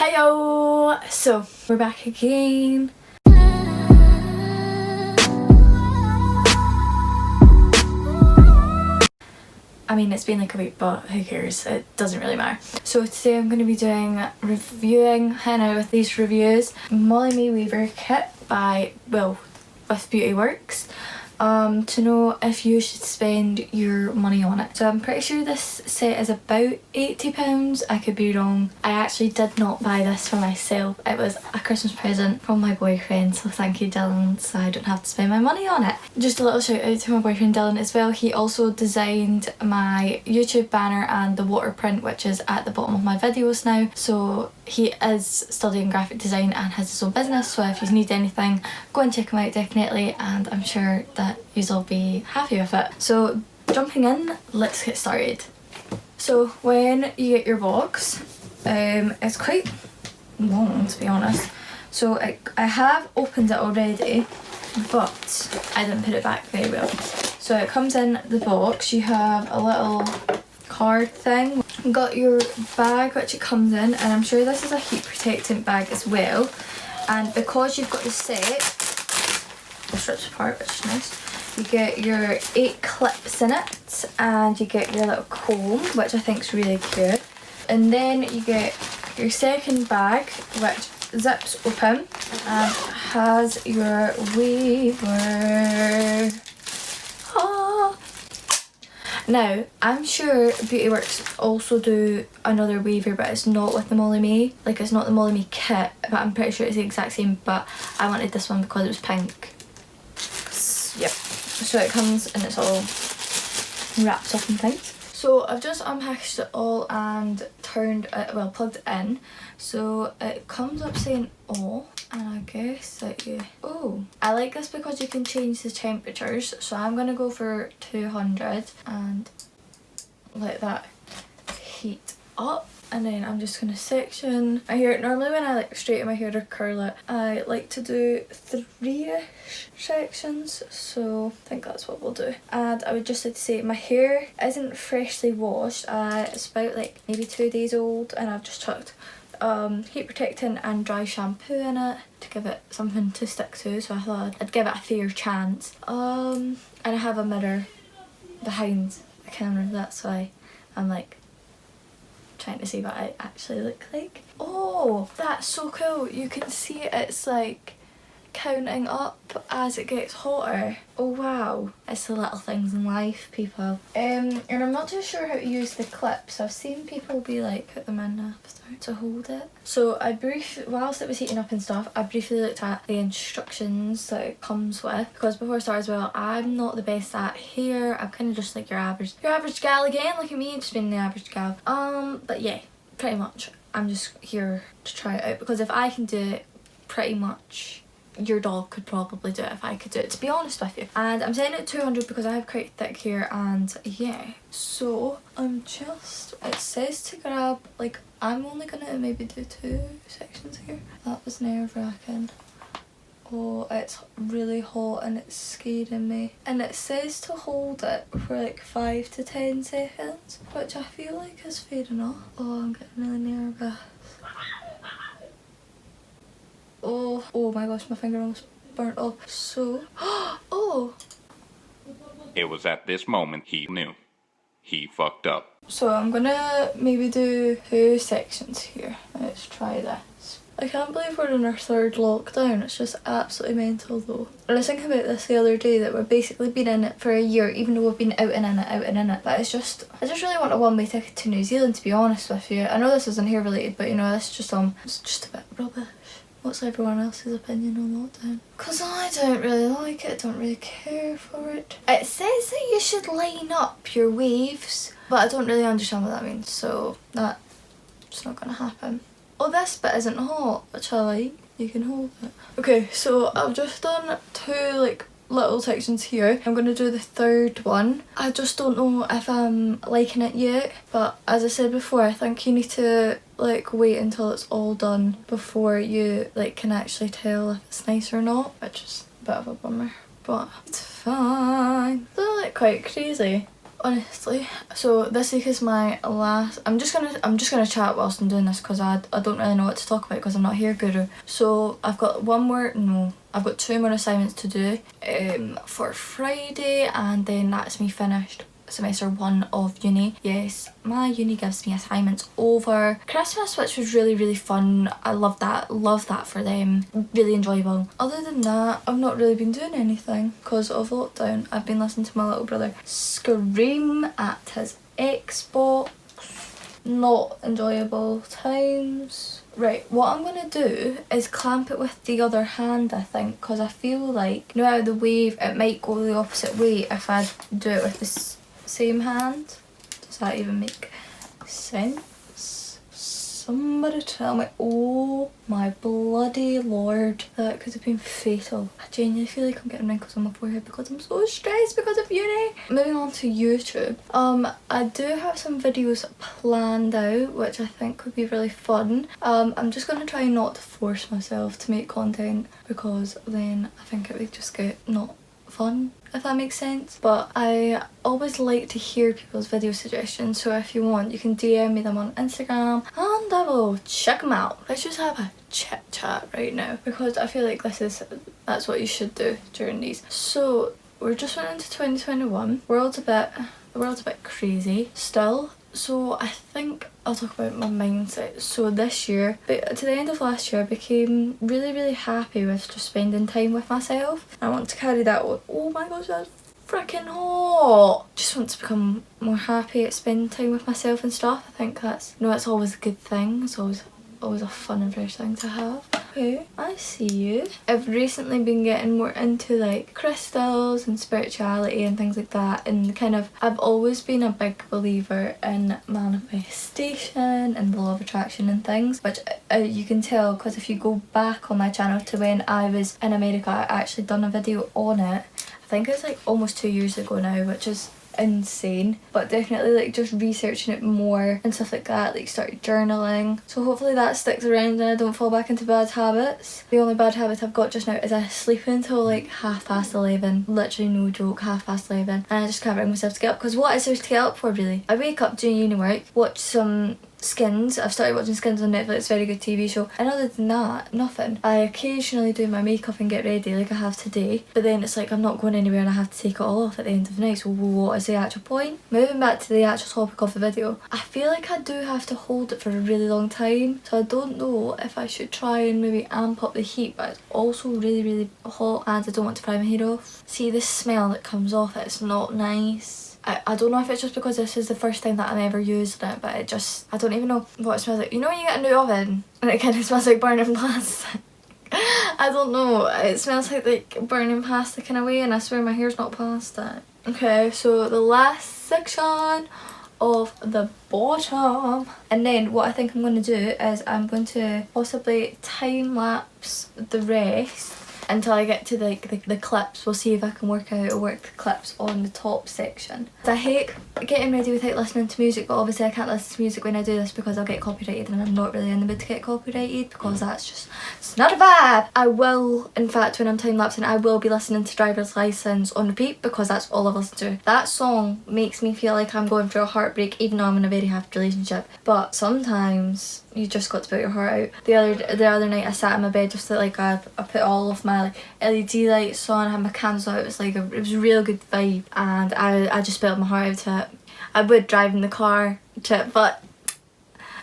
Hiya! So, we're back again. I mean, it's been like a week, but who cares? It doesn't really matter. So today I'm going to be reviewing Hiya with these reviews. Molly Mae Weaver kit by, well, with Beauty Works. To know if you should spend your money on it. So I'm pretty sure this set is about £80. I could be wrong. I actually did not buy this for myself. It was a Christmas present from my boyfriend, so thank you Dylan, so I don't have to spend my money on it. Just a little shout out to my boyfriend Dylan as well. He also designed my YouTube banner and the water print, which is at the bottom of my videos now. So he is studying graphic design and has his own business, so if you need anything, go and check him out definitely, and I'm sure that you'll be happy with it. So jumping in, let's get started. So when you get your box, it's quite long to be honest. So I have opened it already, but I didn't put it back very well. So it comes in the box, you have a little card thing. You got your bag which it comes in, and I'm sure this is a heat protectant bag as well. And because you've got the set, this rips apart, which is nice. You get your 8 clips in it, and you get your little comb, which I think is really cute. And then you get your second bag, which zips open and has your weaver. Ah. Now, I'm sure Beauty Works also do another weaver, but it's not with the Molly Mae. Like, it's not the Molly Mae kit, but I'm pretty sure it's the exact same, but I wanted this one because it was pink. Yep. So it comes and it's all wrapped up and things. So I've just unpackaged it all and turned it, well, plugged it in. So it comes up saying oh, and I guess that you, oh, I like this because you can change the temperatures. So I'm gonna go for 200 and let that heat up. And then I'm just gonna section my hair. Normally when I like straighten my hair or curl it, I like to do 3-ish sections, so I think that's what we'll do. And I would just like to say my hair isn't freshly washed. It's about like maybe 2 days old, and I've just chucked heat protectant and dry shampoo in it to give it something to stick to, so I thought I'd give it a fair chance. And I have a mirror behind the camera, that's why I'm like trying to see what I actually look like. Oh, that's so cool. You can see it's like counting up as it gets hotter. Oh wow, it's the little things in life, people. And I'm not too sure how to use the clips. I've seen people be like put them in after to hold it. So whilst it was heating up and stuff, I briefly looked at the instructions that it comes with, because before I start as well, I'm not the best at hair. I'm kind of just like your average gal again. Look at me, just being the average gal. But yeah, pretty much I'm just here to try it out, because if I can do it, pretty much your dog could probably do it if I could do it, to be honest with you. And I'm saying it 200 because I have quite thick hair, and yeah. So it says to grab, like, I'm only gonna maybe do 2 sections here. That was nerve-wracking. Oh, it's really hot and it's scaring me. And it says to hold it for like 5 to 10 seconds, which I feel like is fair enough. Oh, I'm getting really nervous. Oh my gosh, my finger almost burnt off. So, oh! It was at this moment he knew. He fucked up. So I'm gonna maybe do 2 sections here. Let's try this. I can't believe we're in our 3rd lockdown. It's just absolutely mental though. I was thinking about this the other day, that we've basically been in it for a year, even though we've been out and in it. But I just really want a one-way ticket to New Zealand, to be honest with you. I know this isn't hair related, but you know, it's just a bit rubbish. What's everyone else's opinion on lockdown? Because I don't really like it, I don't really care for it. It says that you should line up your waves, but I don't really understand what that means, so that's not gonna happen. Oh, this bit isn't hot, which I like. You can hold it. Okay, so I've just done 2 like little sections here. I'm gonna do the 3rd one. I just don't know if I'm liking it yet, but as I said before, I think you need to like wait until it's all done before you like can actually tell if it's nice or not, which is a bit of a bummer, but it's fine. They're like quite crazy. honestly. So this week is my last. I'm just gonna chat whilst I'm doing this because I don't really know what to talk about because I'm not here, guru. So I've got I've got 2 more assignments to do for Friday, and then that's me finished semester 1 of uni. Yes, my uni gives me assignments over Christmas, which was really fun. I love that for them, really enjoyable. Other than that, I've not really been doing anything because of lockdown. I've been listening to my little brother scream at his Xbox. Not enjoyable times. Right, what I'm gonna do is clamp it with the other hand, I think, because I feel like, you know how the wave, it might go the opposite way if I do it with the same hand. Does that even make sense? Somebody tell me. Oh my bloody lord, that could have been fatal. I genuinely feel like I'm getting wrinkles on my forehead because I'm so stressed because of uni. Moving on to YouTube. I do have some videos planned out which I think would be really fun. I'm just gonna try not to force myself to make content because then I think it would just get not fun, if that makes sense. But I always like to hear people's video suggestions, so if you want you can DM me them on Instagram and I will check them out. Let's just have a chit chat right now because I feel like that's what you should do during these. So we're just went into 2021. The world's a bit crazy still. So I think I'll talk about my mindset. So this year, but to the end of last year, I became really happy with just spending time with myself. I want to carry that on. Oh my gosh, that's freaking hot. Just want to become more happy at spending time with myself and stuff. I think that's, it's always a good thing. It's always a fun and fresh thing to have. Okay, I see you. I've recently been getting more into like crystals and spirituality and things like that, and I've always been a big believer in manifestation and the law of attraction and things, which you can tell because if you go back on my channel to when I was in America, I actually done a video on it. I think it's like almost 2 years ago now, which is insane, but definitely like just researching it more and stuff like that, like started journaling, so hopefully that sticks around and I don't fall back into bad habits. The only bad habit I've got just now is I sleep until like 11:30, literally no joke, 11:30, and I just can't bring myself to get up because what is there to get up for really? I wake up, do uni work, watch some Skins. I've started watching Skins on Netflix, very good TV show, and other than that, nothing. I occasionally do my makeup and get ready like I have today, but then it's like I'm not going anywhere and I have to take it all off at the end of the night, so what is the actual point? Moving back to the actual topic of the video, I feel like I do have to hold it for a really long time, so I don't know if I should try and maybe amp up the heat, but it's also really hot and I don't want to fry my hair off. See the smell that comes off it, it's not nice. I don't know if it's just because this is the first time that I'm ever using it, but I don't even know what it smells like. You know when you get a new oven and it kind of smells like burning plastic? I don't know, it smells like burning plastic in a way, and I swear my hair's not plastic. Okay, so the last section of the bottom, and then what I think I'm going to do is I'm going to possibly time lapse the rest until I get to the clips. We'll see if I can work the clips on the top section. I hate getting ready without listening to music, but obviously I can't listen to music when I do this because I'll get copyrighted, and I'm not really in the mood to get copyrighted because it's not a vibe. I will, in fact, when I'm time lapsing, I will be listening to Driver's License on repeat because that's all I've listened to. That song makes me feel like I'm going through a heartbreak even though I'm in a very happy relationship, but sometimes you just got to put your heart out. The other night I sat in my bed just I put all of my LED lights on, I had my candles out, it was a real good vibe, and I just spilled my heart out to it. I would drive in the car to it, but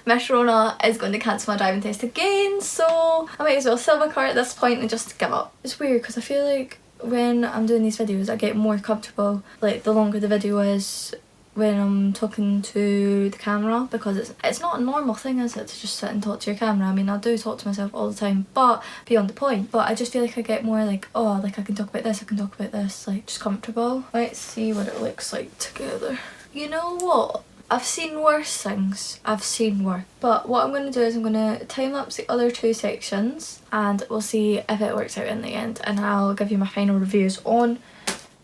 Miss Rona is going to cancel my driving test again, so I might as well sell my car at this point and just give up. It's weird because I feel like when I'm doing these videos I get more comfortable, like the longer the video is, when I'm talking to the camera, because it's not a normal thing, is it, to just sit and talk to your camera? I mean, I do talk to myself all the time, but beyond the point. But I just feel like I get more I can talk about this, just comfortable. Let's see what it looks like together. You know what? I've seen worse things. But what I'm going to do is I'm going to time-lapse the other 2 sections and we'll see if it works out in the end, and I'll give you my final reviews on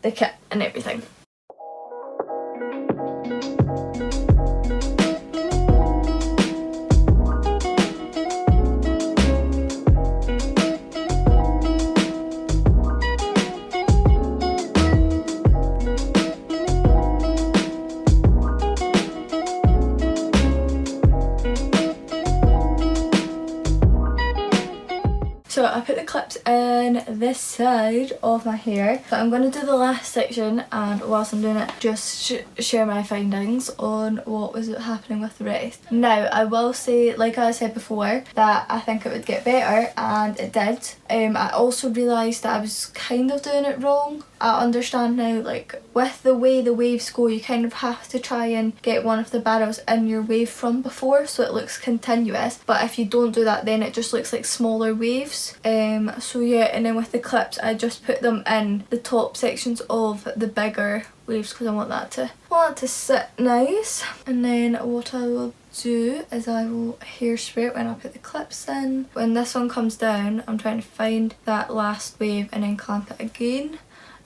the kit and everything. So I put the clips in this side of my hair, but I'm going to do the last section, and whilst I'm doing it, just share my findings on what was happening with the rest. Now I will say, like I said before, that I think it would get better, and it did. I also realised that I was kind of doing it wrong. I understand now, like with the way the waves go, you kind of have to try and get one of the barrels in your wave from before so it looks continuous, but if you don't do that then it just looks like smaller waves. So yeah, and then with the clips I just put them in the top sections of the bigger waves because I want that to sit nice. And then what I will do is I will hairspray it when I put the clips in. When this one comes down, I'm trying to find that last wave and then clamp it again.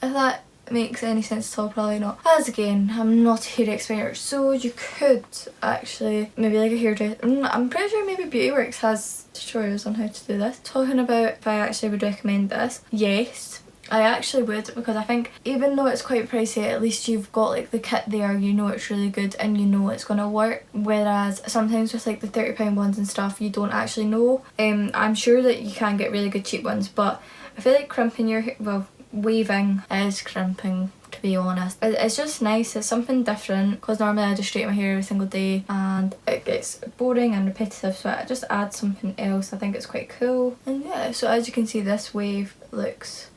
If that makes any sense at all, probably not. As again, I'm not a hair expert, so you could actually maybe like a hairdresser. I'm pretty sure maybe Beauty Works has tutorials on how to do this. Talking about if I actually would recommend this, yes. I actually would, because I think even though it's quite pricey, at least you've got like the kit there, you know it's really good and you know it's gonna work. Whereas sometimes with like the £30 ones and stuff, you don't actually know. I'm sure that you can get really good cheap ones, but I feel like crimping your hair, well, waving is crimping, to be honest. It's just nice, it's something different, because normally I just straighten my hair every single day and it gets boring and repetitive, so I just add something else. I think it's quite cool. And yeah, so as you can see, this wave looks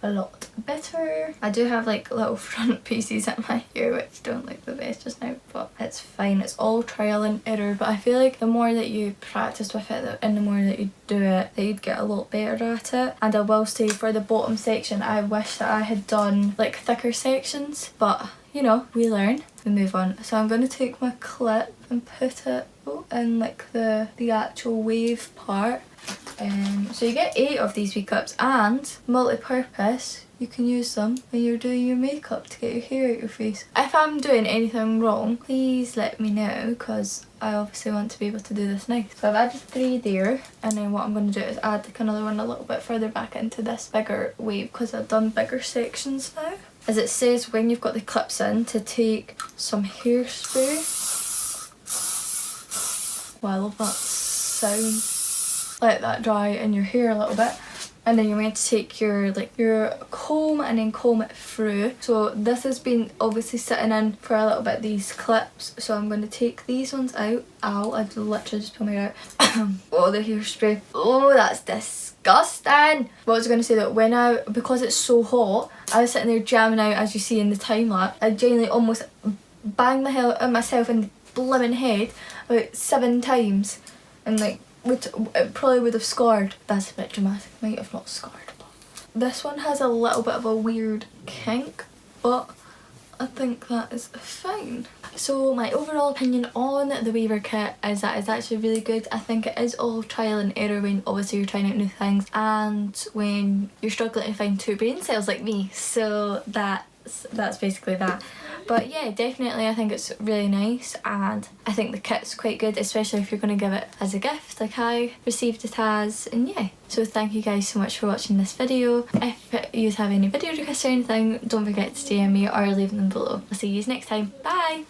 a lot better. I do have like little front pieces in my hair which don't look the best just now, but it's fine. It's all trial and error, but I feel like the more that you practice with it and the more that you do it, that you'd get a lot better at it. And I will say, for the bottom section, I wish that I had done like thicker sections, but you know, we learn, we move on. So I'm going to take my clip and put it in like the actual wave part. So you get 8 of these wee clips, and multi-purpose, you can use them when you're doing your makeup to get your hair out your face. If I'm doing anything wrong, please let me know, because I obviously want to be able to do this nice. So I've added 3 there, and then what I'm going to do is add like another one a little bit further back into this bigger wave, because I've done bigger sections now. As it says when you've got the clips in, to take some hairspray. Wow, I love that sound. Let that dry in your hair a little bit, and then you're meant to take your comb and then comb it through. So this has been obviously sitting in for a little bit, these clips, so I'm going to take these ones out. Ow, I literally just pulled my hair out. Oh, the hairspray, oh that's disgusting. What was I going to say, that because it's so hot, I was sitting there jamming out, as you see in the time lapse. I genuinely almost banged myself in the blimmin' head about 7 times, and like it probably would have scarred. That's a bit dramatic, might have not scarred. But this one has a little bit of a weird kink, but I think that is fine. So my overall opinion on the Waver kit is that it's actually really good. I think it is all trial and error when obviously you're trying out new things and when you're struggling to find 2 brain cells like me. So that's basically that. But yeah, definitely I think it's really nice, and I think the kit's quite good, especially if you're going to give it as a gift like I received it as. And yeah, so thank you guys so much for watching this video. If you have any video requests or anything, don't forget to DM me or leave them below. I'll see you next time. Bye!